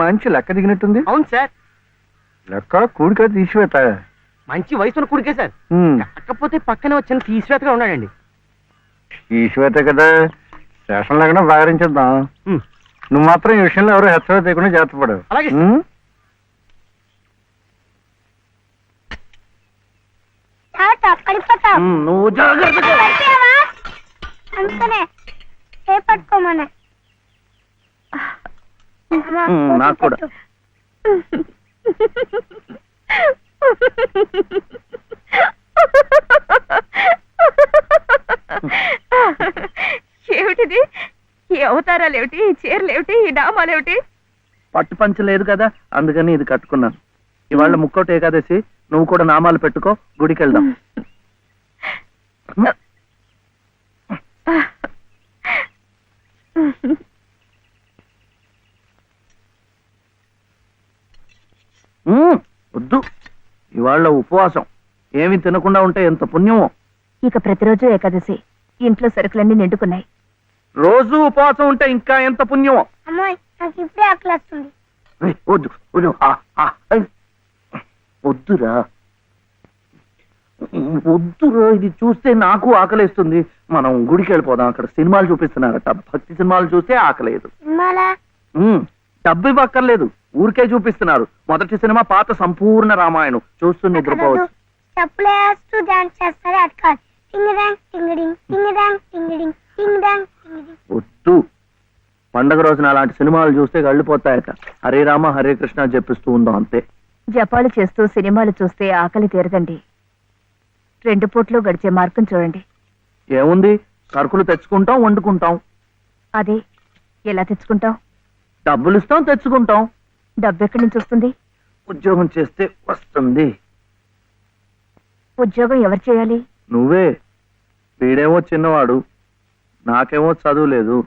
మంచి లెక్క దిగినట్టుంది. అవును సార్. లెక్క కూడిక తీసివేత మంచి వయసున్న కూడికే సార్. కాకపోతే పక్కనే వచ్చిన తీసివేతగా ఉన్నాడండి. తీసివేత కదా, శేషం లేకుండా భాగరించేద్దాం. నువ్వు మాత్రం ఈ విషయంలో ఎవరు హెచ్చరిక లేకుండా జాగ్రత్త పడవు. అలాగే నువ్వు అంతనే చేపట్టుకోమనే నాకు కూడా. ఏమిటిది? ఈ అవతారాలేమిటి, ఈ చీరలేమిటి, ఈ డామాలేమిటి? పట్టు పంచ లేదు కదా, అందుకని ఇది కట్టుకున్నాను. ఇవాళ ముక్కోటి ఏకాదశి, నువ్వు కూడా నామాలు పెట్టుకో, గుడికి వెళ్దాం. వద్దు, ఇవాళ ఉపవాసం. ఏమి తినకుండా ఉంటే ఎంత పుణ్యమో. ఇక ప్రతిరోజు ఏకాదశి, ఇంట్లో సరుకులన్నీ నిండుకున్నాయి. రోజు ఉపవాసం ఉంటే ఇంకా ఎంత పుణ్యమో. అమ్మాయి నాకు ఇప్పుడే ఆకలి వస్తుంది. వద్దురా వద్దురా, ఇది చూస్తే నాకు ఆకలేస్తుంది. మనం గుడికి వెళ్ళిపోదాం, అక్కడ సినిమాలు చూపిస్తున్నారట. భక్తి సినిమాలు చూస్తే ఆకలేదు. డబ్బు ఇవ్వక్కర్లేదు, ఊరికే చూపిస్తున్నారు. మొదటి సినిమా పాత సంపూర్ణ రామాయణం చూస్తూ నిద్రపోవచ్చు. చెప్పులేస్తూ డాన్స్ చేస్తారు. అట్లా వద్దు, పండగ రోజున అలాంటి సినిమాలు చూస్తే గళ్ళిపోతాయట. హరే రామ హరే కృష్ణ చెప్పిస్తూ ఉందాం అంతే. జపాలు చేస్తూ సినిమాలు చూస్తే ఆకలి తీరదండి. 2 పూట్లు గడిచే మార్గం చూడండి. ఏముంది, సరుకులు తెచ్చుకుంటాం, వండుకుంటాం. అదే, ఎలా తెచ్చుకుంటాం? డబ్బులు ఇస్తాం, తెచ్చుకుంటాం. డబ్బు ఎక్కడి నుంచి వస్తుంది? ఉద్యోగం చేస్తే వస్తుంది. ఉద్యోగం ఎవరు చేయాలి? నువ్వే. వీడేమో చిన్నవాడు, నాకేమో చదువు లేదు.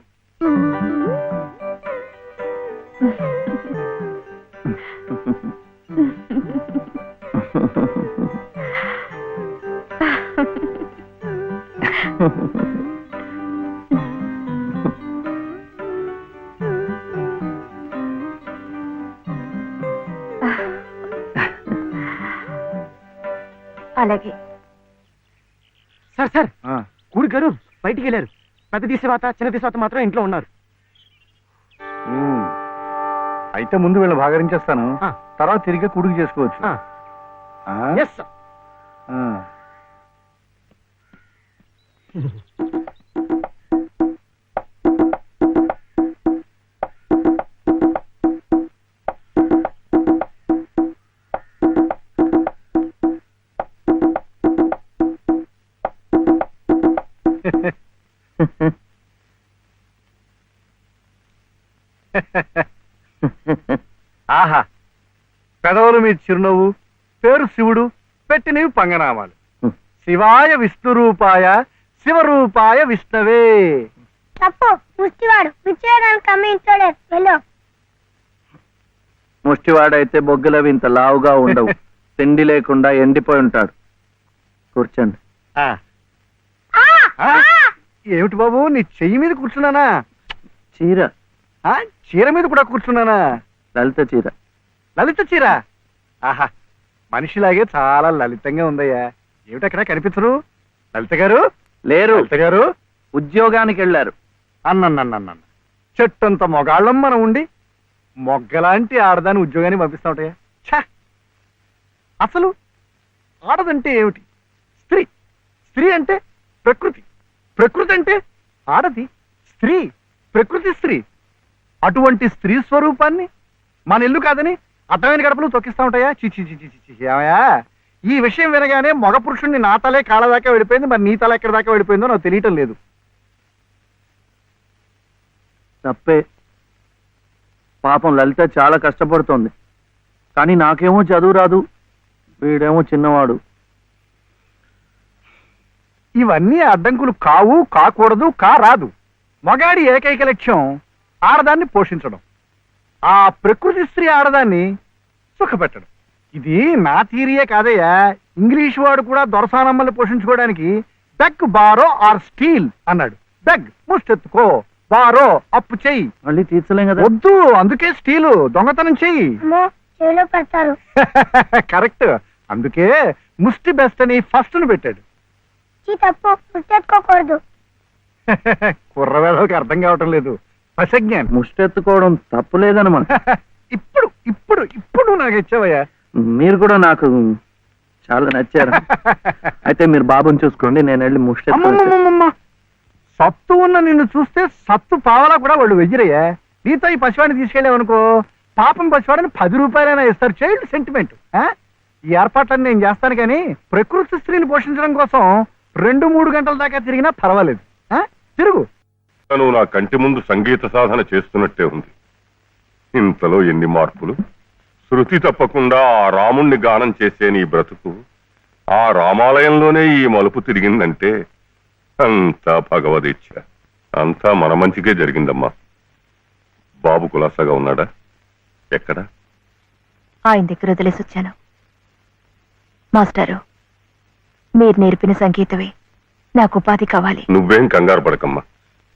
అలాగే సార్. సార్, కూడి గారు బయటికి వెళ్ళారు. పెద్ద తీసేవాత చిన్న తీసేవాత మాత్రం ఇంట్లో ఉన్నారు. అయితే ముందు వీళ్ళని భాగరించేస్తాను, తర్వాత తిరిగి కుడుకు చేసుకోవచ్చు. ఆహా, పెదవులు మీ చిరునవ్వు, పేరు శివుడు, పెట్టినవి పంగనామాలు. శివాయ విష్ణురూపాయ శివరూపాయ విష్ణవే. తప్పు, ముష్టివాడు విచ్చేయడానికి అమ్మించాడు. వెళ్ళు. ముష్టివాడైతే బొగ్గులవి ఇంత లావుగా ఉండవు. తిండి లేకుండా ఎండిపోయి ఉంటాడు. కూర్చోండి. ఏమిటి బాబు, నీ చెయ్యి మీద కూర్చున్నానా? చీర. చీర మీద కూడా కూర్చున్నానా? లలిత చీర. లలిత చీర? ఆహా, మనిషిలాగే చాలా లలితంగా ఉందయ్యా. ఏమిటక్కడ కనిపించరు? లలిత గారు లేరు. లలిత గారు ఉద్యోగానికి వెళ్ళారు. అన్న చెట్టంత మొగాళ్ళం మనం ఉండి మొగ్గలాంటి ఆడదాన్ని ఉద్యోగాన్ని పంపిస్తావుటయ్యా. ఛా, అసలు ఆడదంటే ఏమిటి? స్త్రీ. స్త్రీ అంటే ప్రకృతి. ప్రకృతి అంటే ఆడది. స్త్రీ, ప్రకృతి స్త్రీ. అటువంటి స్త్రీ స్వరూపాన్ని మన ఇల్లు కాదని అర్థమైన గడపలు తొక్కిస్తా ఉంటాయా? చిచిచిచిచియా. ఈ విషయం వినగానే మగ పురుషుణ్ణి నా తలే కాళ్ళ దాకా వెళ్ళిపోయింది. మరి నీ తల ఎక్కడి దాకా వెళ్ళిపోయిందో నాకు తెలియటం లేదు. తప్పే. పాపం లలిత చాలా కష్టపడుతోంది. కానీ నాకేమో చదువు రాదు, వీడేమో చిన్నవాడు. ఇవన్నీ అడ్డంకులు కావు, కాకూడదు, కారాదు. మగాడి ఏకైక లక్ష్యం ఆడదాన్ని పోషించడం. ఆ ప్రకృతి స్త్రీ ఆడదాన్ని సుఖపెట్టడం. ఇది నా థియరీయే కాదయ్యా. ఇంగ్లీష్ వాడు కూడా దొరసానమ్మల్ని పోషించుకోవడానికి బెగ్ బారో ఆర్ స్టీల్ అన్నాడు. బెగ్ ముష్టెత్తుకో, బారో అప్పు చెయ్యి. మళ్ళీ తీర్చలేం కదా. వద్దు, అందుకే స్టీలు దొంగతనం చెయ్యి. అమ్మో చెవిలో పెడతారు. కరెక్ట్, అందుకే ముష్టి బెస్ట్ అని ఫస్ట్ ను పెట్టాడు. తప్పు, ముష్టెత్తుకోకూడదు. కుర్రవేళకి అర్థం కావటం లేదు. పసజ్ఞానం. ముష్టెత్తుకోవడం తప్పులేదనమాట. ఇప్పుడు ఇప్పుడు ఇప్పుడు నువ్వు నాకు ఇచ్చావయ్యా. మీరు కూడా నాకు చాలా నచ్చారు. అయితే మీరు బాబుని చూసుకోండి, నేను వెళ్ళి ముష్టెత్తు. అమ్మమ్మమ్మమ్మ, సత్తు ఉన్న నిన్ను చూస్తే సత్తు పావలా కూడా వాళ్ళు వెయ్యరయ్యా. నీతో ఈ పసివాడిని తీసుకెళ్ళావనుకో, పాపం పసివాడిని 10 రూపాయలైనా ఇస్తారు. Child sentiment. ఈ ఏర్పాట్లన్నీ నేను చేస్తాను, కానీ ప్రకృతి స్త్రీని పోషించడం కోసం 2-3 గంటల దాకా తిరిగినా పర్వాలేదు. తిరుగు. నువ్వు నా కంటి ముందు సంగీత సాధన చేస్తున్నట్టే ఉంది. ఇంతలో ఎన్ని మార్పులు! శృతి తప్పకుండా ఆ రాముణ్ణి గానం చేసే నీ బ్రతుకు ఆ రామాలయంలోనే ఈ మలుపు తిరిగిందంటే అంతా భగవదీచ్ఛ. అంతా మన మంచికే జరిగిందమ్మా. బాబు కులాసాగా ఉన్నాడా? ఎక్కడా? ఆయన దగ్గర వదిలేసి వచ్చాను. మాస్టారు, మీరు నేర్పిన సంగీతమే నాకు ఉపాధి కావాలి. నువ్వేం కంగారు పడకమ్మా.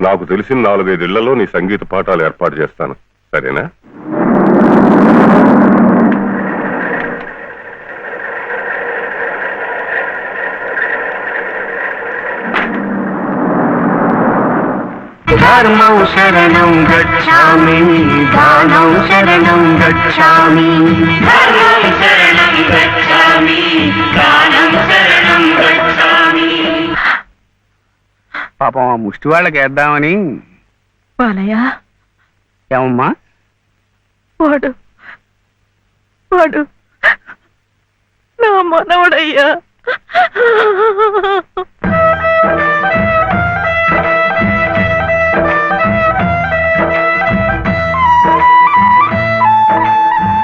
నాకు తెలిసిన 4-5 ఇళ్లలో నీ సంగీత పాఠాలు ఏర్పాటు చేస్తాను, సరేనా? ధర్మం శరణం గచ్ఛామి, దానం శరణం గచ్ఛామి, ధర్మం శరణం గచ్ఛామి, దానం శరణం గచ్ఛామి. పాపం ఆ ముష్టి వాళ్ళకి వేద్దామని. బాలయ్య, ఏమమ్మా? వాడు వాడు నా మనవడయ్యా.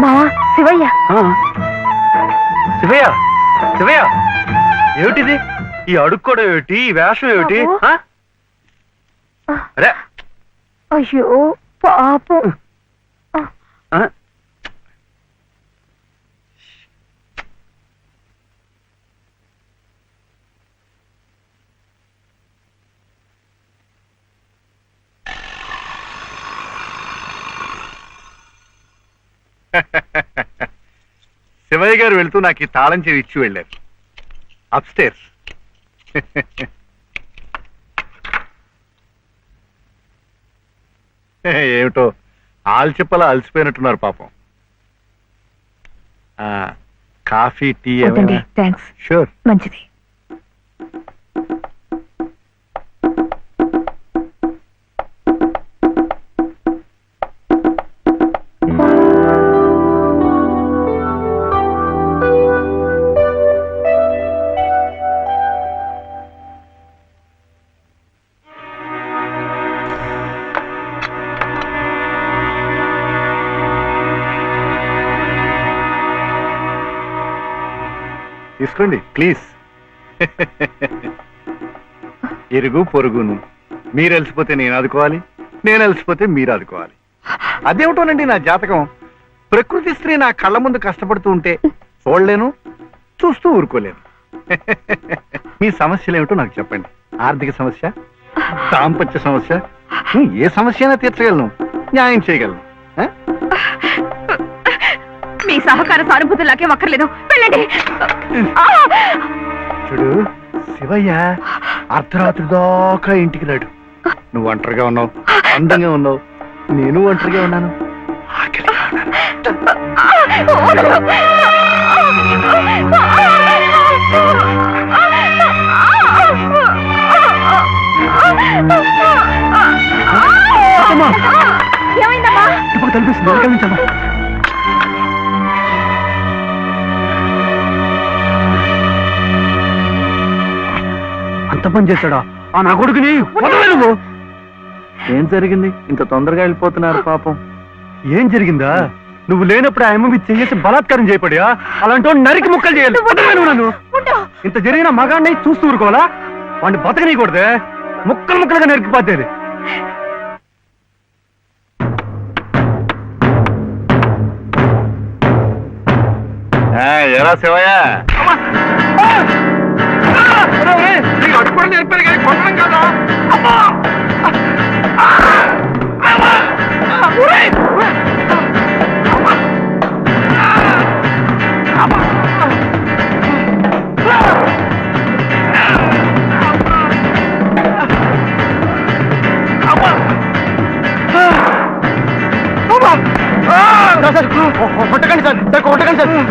మావా, శివయ్య. శివయ్య, శివయ్య, ఏమిటిది? ఈ అడుక్కోవడం ఏమిటి? ఈ వేషం ఏమిటి? అరే, అయ్యో పాపం. శివయ్య గారు వెళ్తూ నాకు ఈ తాళం చెవి ఇచ్చి వెళ్ళారు. అప్స్టేర్స్. ఏమిటో ఆల్చిప్పలా అలసిపోయినట్టున్నారు పాపం. కాఫీ, టీ ఏమైనా? థ్యాంక్స్. షూర్. మంచిది. తీసుకోండి ప్లీజ్. ఇరుగు పొరుగును. మీరు అలసిపోతే నేను ఆదుకోవాలి, నేను అలసిపోతే మీరు ఆదుకోవాలి. అదేమిటోనండి నా జాతకం. ప్రకృతి స్త్రీ నా కళ్ళ ముందు కష్టపడుతూ ఉంటే చూడలేను, చూస్తూ ఊరుకోలేను. మీ సమస్యలు ఏమిటో నాకు చెప్పండి. ఆర్థిక సమస్య, దాంపత్య సమస్య, ఏ సమస్య అయినా తీర్చగలను, న్యాయం చేయగలను. మీ సహకార సానుభూతి నాకేం అక్కర్లేదు, వెళ్ళండి. చూడు శివయ్య అర్ధరాత్రి దాకా ఇంటికి రాడు. నువ్వు ఒంటరిగా ఉన్నావు, అందంగా ఉన్నావు, నేను ఒంటరిగా ఉన్నాను, ఆకలిగా ఉన్నాను. ఏమైందమ్మా? ఇప్పుడు కనిపిస్తుంది, వెనకాల అంత పని చేశాడా ఆ నా కొడుకుని? నువ్వు ఏం జరిగింది? ఇంత తొందరగా వెళ్ళిపోతున్నారు పాపం. ఏం జరిగిందా? నువ్వు లేనప్పుడు ఆ అమ్మ మీద చేసి బలాత్కారం చేయబడియా? అలాంటి నరికి ముక్కలు చేయాలి. నన్ను ఇంత జరిగిన మగాడిని చూస్తూ ఊరుకోవాలా? వాడిని బతకనీయకూడదే, ముక్కలు ముక్కలుగా నరికిపోతేది. ఎలా శివయ్య అడుగుకోవడం నేర్పారు కానీ కొట్టడం కదా.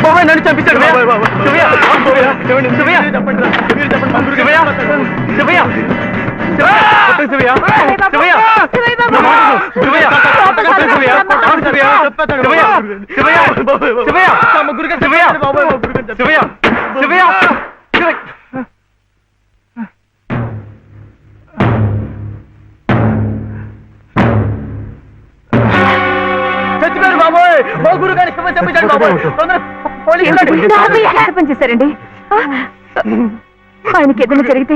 బాబాయ్ నన్ను చంపించాడు శివయ్య శివయ్య శివయ్య శివయ్య చచ్చిపోయారు బాబోయ్ మా గురు గారి చంపించాడు బాబోయ్ పని చేశారండి ఆయనకి ఏదైనా జరిగితే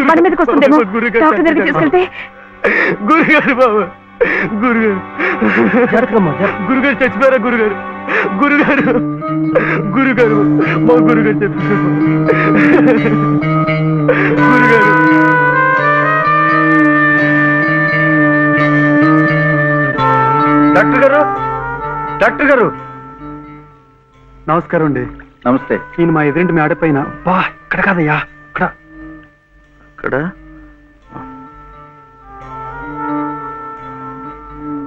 మన మీదకి వస్తుందేమో డాక్టర్ దగ్గరికి తీసుకెళ్తే గురుగారు బాబు గురుగారు చచ్చిపోయారా గురుగారు గురుగారు మా గురుగారు చచ్చిపోయారు గురుగారు డాక్టర్ గారు నమస్కారం అండి. నమస్తే. ఈయన మా ఎదురింటి మేడ పైన ఇక్కడ కాదయ్యా ఇక్కడ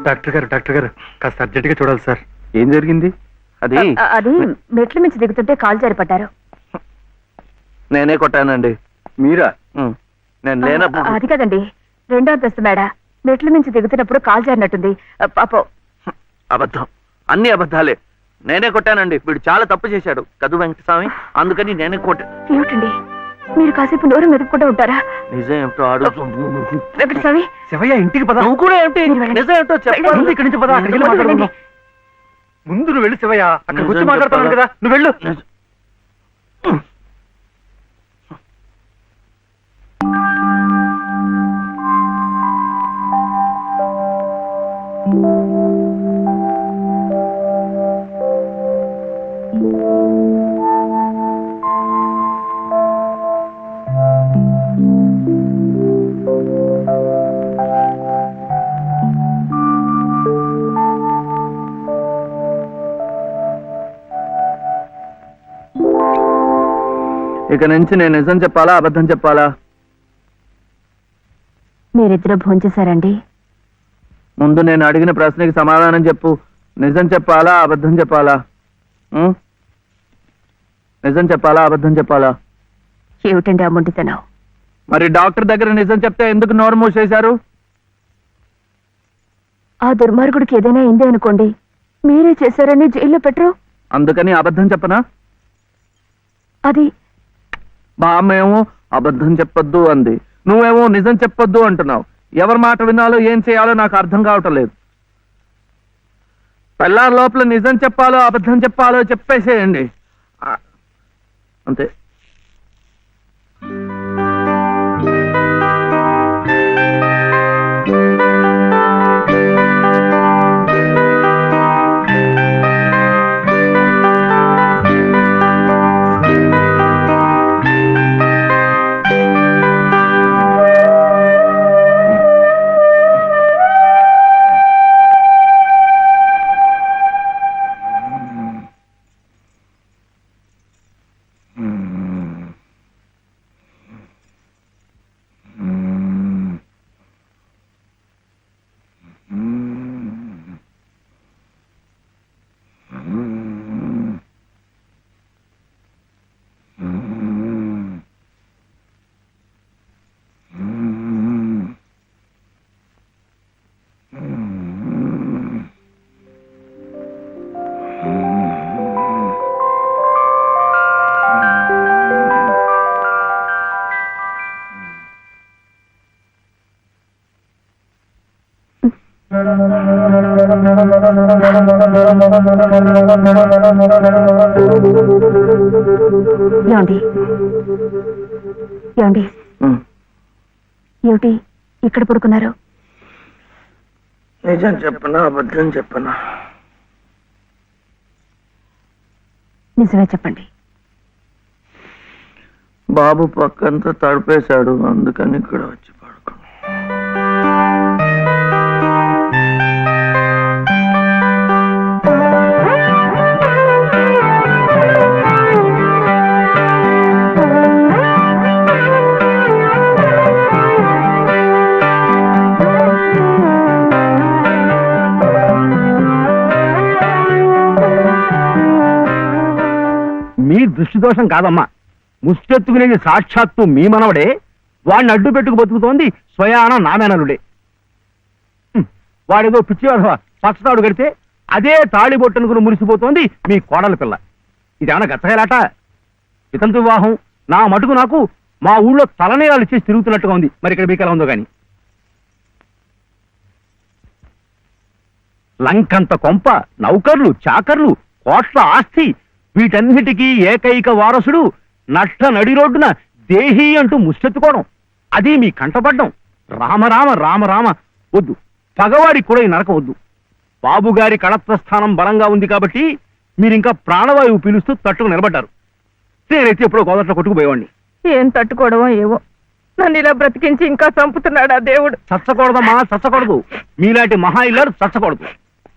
డాక్టర్ గారు కాస్త అర్జెంట్ గా చూడాలి సార్. ఏం జరిగింది? అది మెట్ల మించి దిగుతుంటే కాలు జారిపడ్డారు. నేనే కొట్టానండి. మీరా? నేను లేనప్పుడు. అది కదండి, 2వ అంతస్తు మేడ మెట్ల మించి దిగుతున్నప్పుడు కాలు జారినట్టుంది. పాపం. అబద్ధం, అన్ని అబద్ధాలే. నేనే కొట్టానండి. వీడు చాలా తప్పు చేశాడు కదు వెంకటస్వామి, అందుకని నేనే కొట్టాను. ఏమిటండి మీరు కాసేపు నోరు మెదుపుకుంటూ ఉంటారా? నిజం ఏమిటో అడుగు వెంకటస్వామి. శివయ్య ఇంటికి పద. నువ్వు కూడా ఏమిటి నిజం ఏమిటో చెప్పాలి. ఇక్కడి నుంచి పద, అక్కడికి వెళ్ళి మాట్లాడుకుందాం. ముందు నువ్వు వెళ్ళు శివయ్య, అక్కడ కూర్చొని మాట్లాడుతున్నాను కదా, నువ్వు వెళ్ళు. ఇక నుంచి నేను నిజం చెప్పాలా అబద్ధం చెప్పాలా? మీరిద్దరూ భోంచేశారండి? ముందు నేను అడిగిన ప్రశ్నకి సమాధానం చెప్పు. నిజం చెప్పాలా అబద్ధం చెప్పాలా? నిజం చెప్పాలా అబద్ధం చెప్పాలా? ఏమిటండి ఆ మొండితనం? మరి డాక్టర్ దగ్గర నిజం చెప్తే ఎందుకు నోరు మూసేశారు? ఆ దుర్మార్గుడికి ఏదైనా అయిందే అనుకోండి, మీరే చేశారని జైల్లో పెట్టరు. అందుకని అబద్ధం చెప్పనా? అది బామ్మేమో అబద్ధం చెప్పొద్దు అంది, నువ్వేమో నిజం చెప్పొద్దు అంటున్నావు. ఎవరి మాట వినాలో ఏం చేయాలో నాకు అర్థం కావటం లేదు. పెళ్ళారి లోపల నిజం చెప్పాలో అబద్ధం చెప్పాలో చెప్పేసేయండి అంతే. ఏమండి ఏమిటి ఇక్కడ పడుకున్నారు? నిజం చెప్పనా అబద్ధం చెప్పనా? నిజమే చెప్పండి. బాబు పక్కంతా తడిపేశాడు, అందుకని ఇక్కడ వచ్చి పడుకున్నా. దోషం కాదమ్మా. ముష్టెత్తుకునేది సాక్షాత్తు మీ మనవడే, వాడిని అడ్డు పెట్టుకు బతుకుతోంది స్వయాన నామేనలుడే. వాడేదో పిచ్చి పచ్చతాడు కడితే అదే తాళిబొట్టనుకుని మురిసిపోతోంది మీ కోడల పిల్ల. ఇదేమన్నా గచ్చగలాట? వితంతు వివాహం నా మటుకు నాకు మా ఊళ్ళో తలనేరాలు చేసి తిరుగుతున్నట్టుగా ఉంది. మరి ఇక్కడ మీకు ఎలా ఉందో గాని. లంకంత కొంప, నౌకర్లు, చాకర్లు, కోట్ల ఆస్తి, వీటన్నిటికీ ఏకైక వారసుడు నట్ట నడి రోడ్డున దేహి అంటూ ముష్టెత్తుకోవడం, అది మీ కంటపడ్డం. రామరామ రామరామ వద్దు. పగవాడికి కూడా ఈ నరకం వద్దు. బాబుగారి కళత్రస్థానం బలంగా ఉంది కాబట్టి మీరింకా ప్రాణవాయువు పీలుస్తూ తట్టుకు నిలబడ్డారు. నేనైతే ఎప్పుడో గోదట్లో కొట్టుకుపోయేవాడిని. ఏం తట్టుకోవడమో ఏవో, నన్ను ఇలా బ్రతికించి ఇంకా చంపుతున్నాడా దేవుడు. చచ్చకూడదమ్మా, చచ్చకూడదు. మీలాంటి మహా ఇల్లారు చచ్చకూడదు.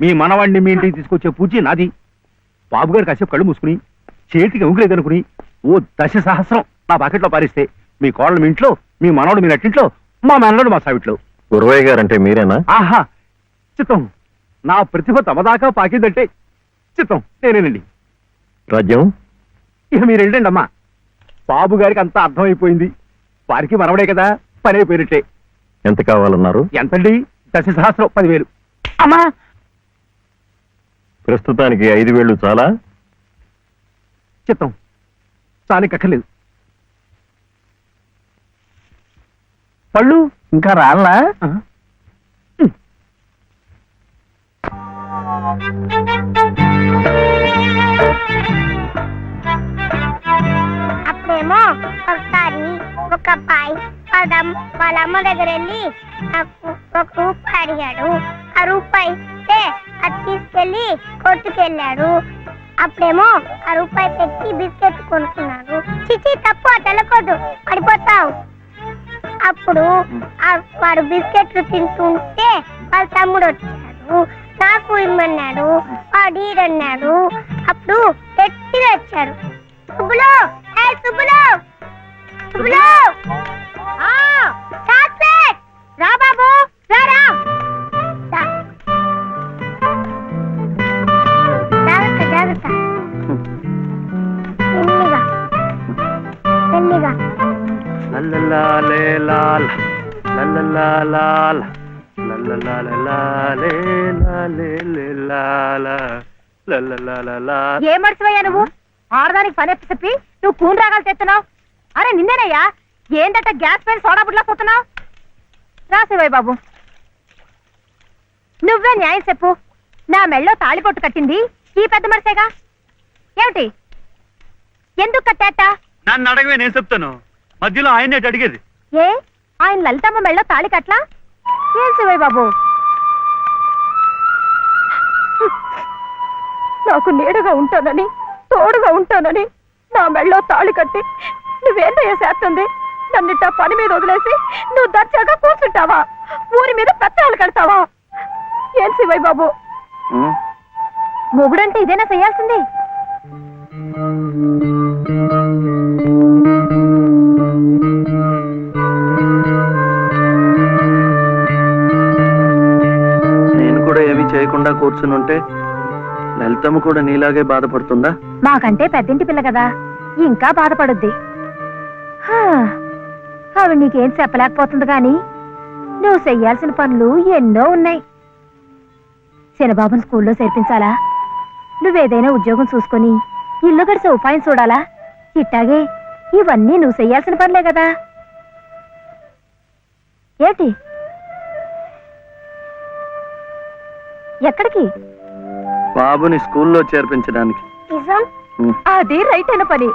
మీ మనవాడిని మీ ఇంటికి తీసుకొచ్చే పూచి నాది. బాబుగారు కాసేపు కళ్ళు మూసుకుని చేతికి ఎముకలేదనుకుని ఓ 10 సహస్రం నా పాకెట్లో పారిస్తే మీ కోడలు మీ ఇంట్లో, మీ మనవడు మీ నట్టింట్లో, మా మనవడు మా సావిట్లో. గురవయ్య గారంటే మీరేనా? ఆహా చిత్తం. నా ప్రతిభ తమదాకా పాకిందంటే చిత్తం నేనేనండి. రాజ్యం ఇక మీరు వెళ్ళండి అమ్మా. బాబు గారికి అంతా అర్థమైపోయింది. వారికి మనవడే కదా, పని అయిపోయినట్టే. ఎంత కావాలన్నారు? ఎంతండి? 10 సహస్రం, 10,000. అమ్మా ప్రస్తుతానికి 5,000 చాలా? చిత్తం చాలికక్కర్లేదు. పళ్ళు ఇంకా రాలా? అప్పుడేమో ఒకసారి ఒక అబ్బాయి వాళ్ళ అమ్మ దగ్గర వెళ్ళి నాకు 1 రూపాయి అడిగాడు. ఆ రూపాయి ఇస్తే అది తీసుకెళ్లి కొట్టుకెళ్ళాడు. అప్పుడేమో ఆ రూపాయి పెట్టి బిస్కెట్ కొనుక్కున్నాడు. చిచి తప్పు, తెలకొద్దు, పడిపోతావు. అప్పుడు వాడు బిస్కెట్లు తింటుంటే వాళ్ళ తమ్ముడు వచ్చాడు. నాకు ఇమ్మన్నాడు. వాడు ఈడన్నాడు. అప్పుడు గట్టిగా వచ్చాడు. సుబ్బులు, సుబ్బులు, సుబ్బులు, చాక్లెట్ రా బాబు, రా. జాగ్రత్త జాగ్రత్త, మెల్లిగా మెల్లిగా. ఏ మర్చిపోయా నువ్వు? ఆడదానికి పని చెప్పి నువ్వు కూని రాగాలు తెస్తున్నావు. అరే నిన్నేనయ్యా, ఏందట గ్యాస్ పైన సోడా బుడ్లా పోతున్నావు? రాసేవాయి బాబు, నువ్వే న్యాయం చెప్పు. నా మెళ్ళో తాళిపొట్టు కట్టింది ఈ పెద్ద మనిషేగా. ఏమిటి, ఎందుకు కట్టాట? నన్ను అడగవే, నేను చెప్తాను. మధ్యలో ఆయనే అడిగేది. ఏ ఆయన లలితమ్మ మెళ్ళో తాళి కట్లా? ఏం శివయ్య బాబు, నాకు నీడగా ఉంటానని, తోడుగా ఉంటానని నా మెళ్ళో తాళి కట్టి నువ్వేందయ్యా చేస్తుంది? నన్నిట్ట పని మీద వదిలేసి నువ్వు దర్జాగా కూర్చుంటావా? ఊరి మీద పత్రాలు కడతావా? ఏం శివయ్య బాబు, మొగుడంటే ఇదేనా చేయాల్సింది? నేను కూడా ఏమీ చేయకుండా కూర్చుని ఉంటే లలితమ్మ కూడా నీలాగే బాధపడుతుందా? మాకంటే పెద్దింటి పిల్ల కదా, ఇంకా బాధపడుద్ది. ఆవిడ నీకేం చెప్పలేకపోతుంది గాని నువ్వు చెయ్యాల్సిన పనులు ఎన్నో ఉన్నాయి. చిన్నబాబుని స్కూల్లో చేర్పించాలా? నువ్వేదైనా ఉద్యోగం చూసుకొని ఇల్లు గడిచే ఉపాయం చూడాలా? ఇట్టాగే ఇవన్నీ నువ్వు చెయ్యాల్సిన పనులే కదా. ఏంటి, ఎక్కడికి? బాబుని స్కూల్లో చేర్పించడానికి. నిజం? అది రైట్ అయిన పని.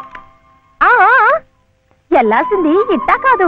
వెళ్ళాల్సింది ఇట్టా కాదు.